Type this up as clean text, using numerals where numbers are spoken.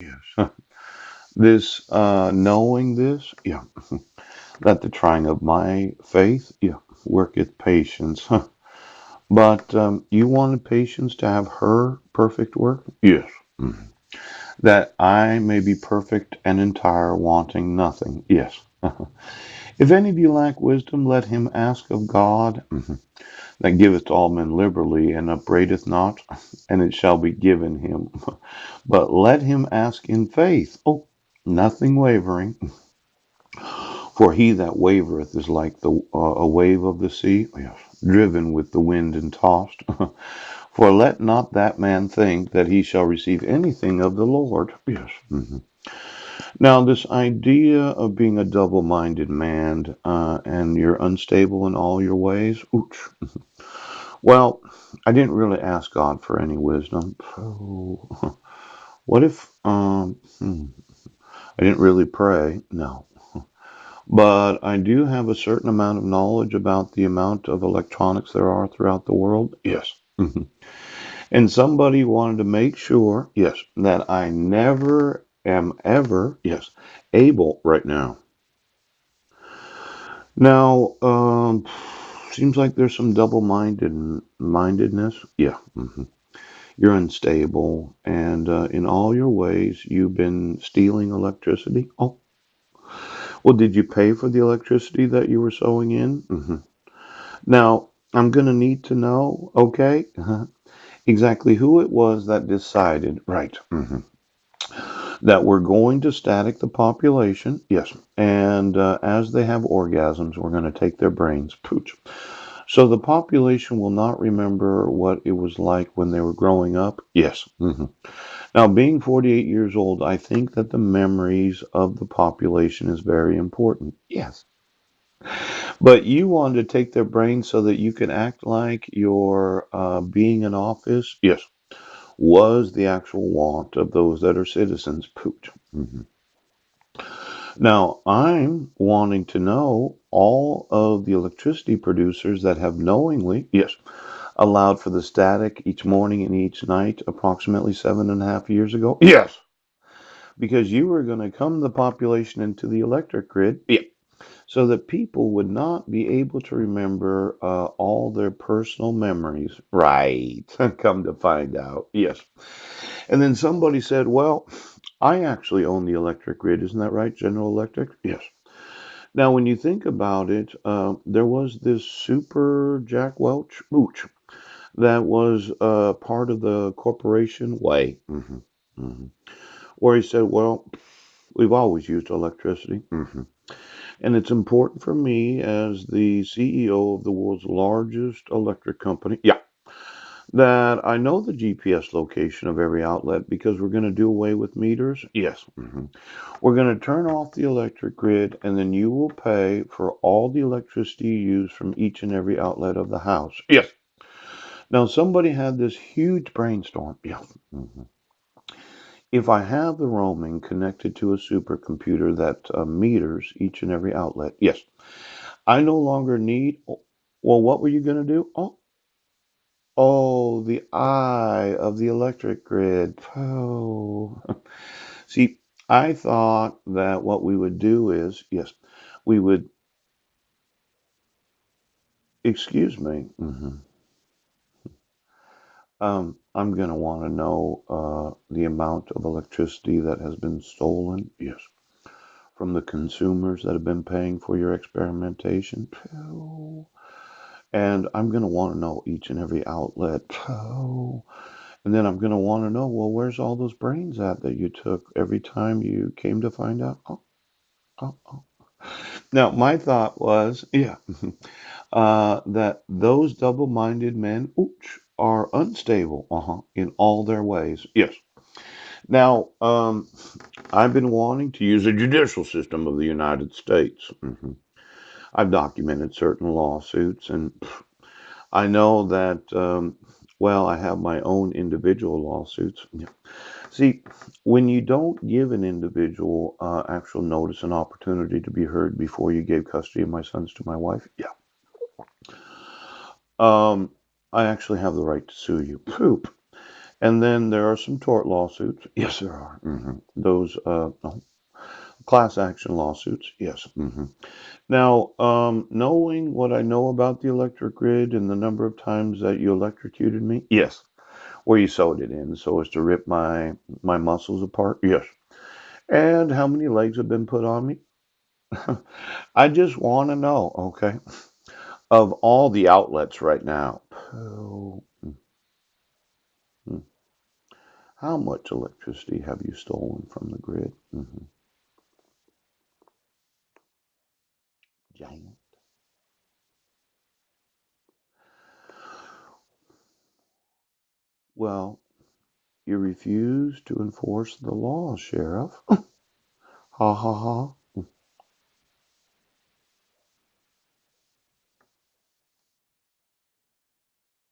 Yes. This, knowing this, yeah, that the trying of my faith, yeah, worketh patience. But you wanted patience to have her perfect work? Yes. Mhm. That I may be perfect and entire, wanting nothing. Yes. If any of you lack wisdom, let him ask of God, that giveth to all men liberally, and upbraideth not, and it shall be given him. But let him ask in faith. Oh, nothing wavering. For he that wavereth is like a wave of the sea, yes, driven with the wind and tossed. For let not that man think that he shall receive anything of the Lord. Yes. Now, this idea of being a double minded man and you're unstable in all your ways, ouch. Well, I didn't really ask God for any wisdom. Oh, what if I didn't really pray? No. But I do have a certain amount of knowledge about the amount of electronics there are throughout the world. Yes. And somebody wanted to make sure, yes, that I never am ever, yes, able right now. Now, seems like there's some double mindedness. Yeah. You're unstable, and in all your ways, you've been stealing electricity. Oh, well, did you pay for the electricity that you were sewing in? Now, I'm going to need to know, okay, exactly who it was that decided, right, that we're going to static the population. Yes. And as they have orgasms, we're going to take their brains. Pooch. So the population will not remember what it was like when they were growing up. Yes. Now, being 48 years old, I think that the memories of the population is very important. Yes. But you wanted to take their brains so that you can act like your being in office, yes, was the actual want of those that are citizens. Pooch. Now, I'm wanting to know all of the electricity producers that have knowingly, yes, allowed for the static each morning and each night approximately 7.5 years ago. Yes. Because you were going to come the population into the electric grid. Yeah. So that people would not be able to remember all their personal memories. Right. Come to find out. Yes. And then somebody said, well, I actually own the electric grid. Isn't that right, General Electric? Yes. Now, when you think about it, there was this super Jack Welch mooch that was part of the corporation way, where he said, well, we've always used electricity. And it's important for me as the CEO of the world's largest electric company, yeah, that I know the GPS location of every outlet because we're going to do away with meters. Yes. We're going to turn off the electric grid and then you will pay for all the electricity you use from each and every outlet of the house. Yes. Now, somebody had this huge brainstorm. Yeah. If I have the roaming connected to a supercomputer that meters each and every outlet, yes, I no longer need. Well, what were you going to do? Oh, the eye of the electric grid. Oh, see, I thought that what we would do is, yes, we would, excuse me, I'm going to want to know the amount of electricity that has been stolen, yes, from the consumers that have been paying for your experimentation. Oh, and I'm going to want to know each and every outlet. Oh, and then I'm going to want to know, well, where's all those brains at that you took every time you came to find out? Oh. Now, my thought was, yeah, that those double-minded men, ooch, are unstable, in all their ways. Yes. Now, I've been wanting to use the judicial system of the United States. I've documented certain lawsuits, and I know that, well, I have my own individual lawsuits. Yeah. See, when you don't give an individual actual notice and opportunity to be heard before you gave custody of my sons to my wife, yeah, um, I actually have the right to sue you. Poop. And then there are some tort lawsuits. Yes, there are. Those class action lawsuits. Yes. Now, knowing what I know about the electric grid and the number of times that you electrocuted me. Yes. Where you sewed it in so as to rip my muscles apart. Yes. And how many legs have been put on me? I just want to know, okay, of all the outlets right now, oh, how much electricity have you stolen from the grid? Giant. Well, you refuse to enforce the law, Sheriff. Ha ha ha.